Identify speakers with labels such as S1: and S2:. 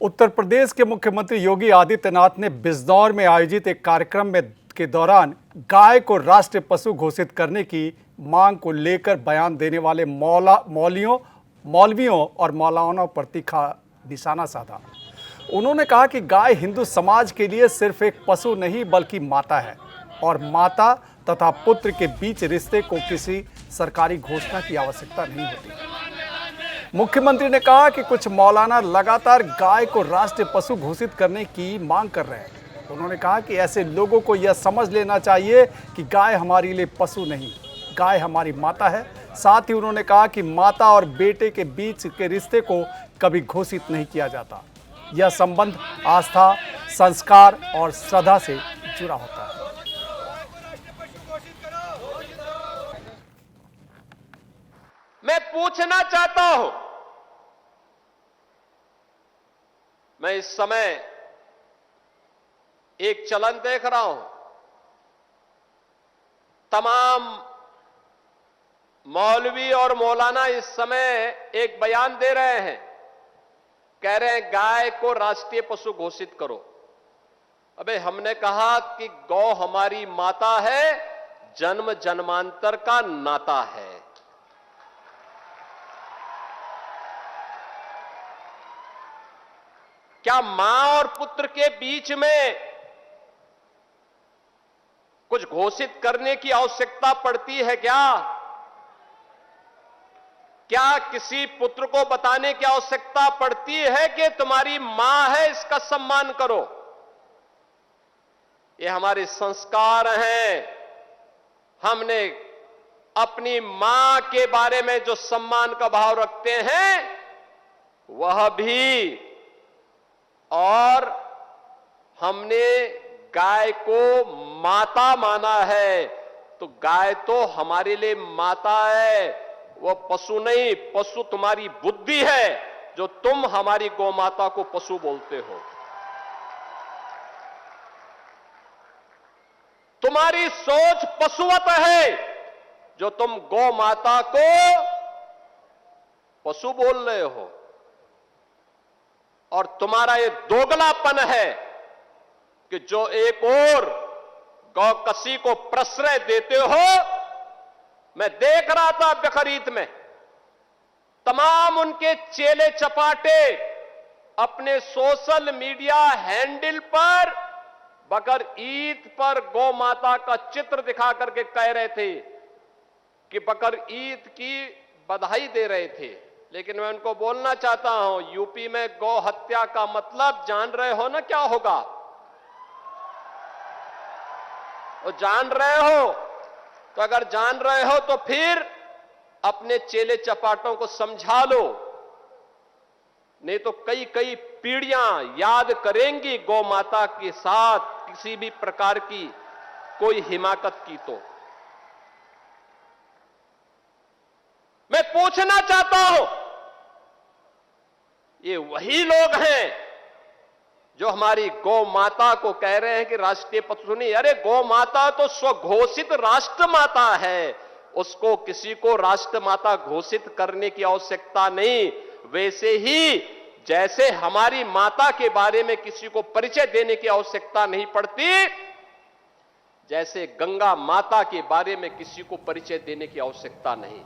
S1: उत्तर प्रदेश के मुख्यमंत्री योगी आदित्यनाथ ने बिजनौर में आयोजित एक कार्यक्रम में के दौरान गाय को राष्ट्रीय पशु घोषित करने की मांग को लेकर बयान देने वाले मौलवियों और मौलानाओं पर तीखा निशाना साधा। उन्होंने कहा कि गाय हिंदू समाज के लिए सिर्फ एक पशु नहीं बल्कि माता है और माता तथा पुत्र के बीच रिश्ते को किसी सरकारी घोषणा की आवश्यकता नहीं होती। मुख्यमंत्री ने कहा कि कुछ मौलाना लगातार गाय को राष्ट्रीय पशु घोषित करने की मांग कर रहे हैं। उन्होंने कहा कि ऐसे लोगों को यह समझ लेना चाहिए कि गाय हमारे लिए पशु नहीं, गाय हमारी माता है। साथ ही उन्होंने कहा कि माता और बेटे के बीच के रिश्ते को कभी घोषित नहीं किया जाता। यह संबंध आस्था, संस्कार और श्रद्धा से जुड़ा होता है।
S2: मैं पूछना चाहता हूं, मैं इस समय एक चलन देख रहा हूं, तमाम मौलवी और मौलाना इस समय एक बयान दे रहे हैं, कह रहे हैं गाय को राष्ट्रीय पशु घोषित करो। अबे हमने कहा कि गौ हमारी माता है, जन्म जन्मांतर का नाता है। क्या मां और पुत्र के बीच में कुछ घोषित करने की आवश्यकता पड़ती है क्या? क्या किसी पुत्र को बताने की आवश्यकता पड़ती है कि तुम्हारी मां है, इसका सम्मान करो? ये हमारे संस्कार हैं। हमने अपनी मां के बारे में जो सम्मान का भाव रखते हैं वह भी, और हमने गाय को माता माना है, तो गाय तो हमारे लिए माता है, वह पशु नहीं। पशु तुम्हारी बुद्धि है जो तुम हमारी गौ माता को पशु बोलते हो। तुम्हारी सोच पशुवत है जो तुम गौ माता को पशु बोल रहे हो, और तुम्हारा ये दोगलापन है कि जो एक और गौकसी को प्रश्रय देते हो। मैं देख रहा था बकरीद में तमाम उनके चेले चपाटे अपने सोशल मीडिया हैंडल पर बकर ईद पर गौ माता का चित्र दिखा करके कह रहे थे कि बकर ईद की बधाई दे रहे थे। लेकिन मैं उनको बोलना चाहता हूं, यूपी में गौ हत्या का मतलब जान रहे हो ना क्या होगा? वो जान रहे हो, तो अगर जान रहे हो तो फिर अपने चेले चपाटों को समझा लो, नहीं तो कई कई पीढ़ियां याद करेंगी गौ माता के साथ किसी भी प्रकार की कोई हिमाकत की। तो मैं पूछना चाहता हूं, ये वही लोग हैं जो हमारी गौ माता को कह रहे हैं कि राष्ट्रीय पशु नहीं। अरे गौ माता तो स्वघोषित राष्ट्र माता है, उसको किसी को राष्ट्र माता घोषित करने की आवश्यकता नहीं। वैसे ही जैसे हमारी माता के बारे में किसी को परिचय देने की आवश्यकता नहीं पड़ती, जैसे गंगा माता के बारे में किसी को परिचय देने की आवश्यकता नहीं।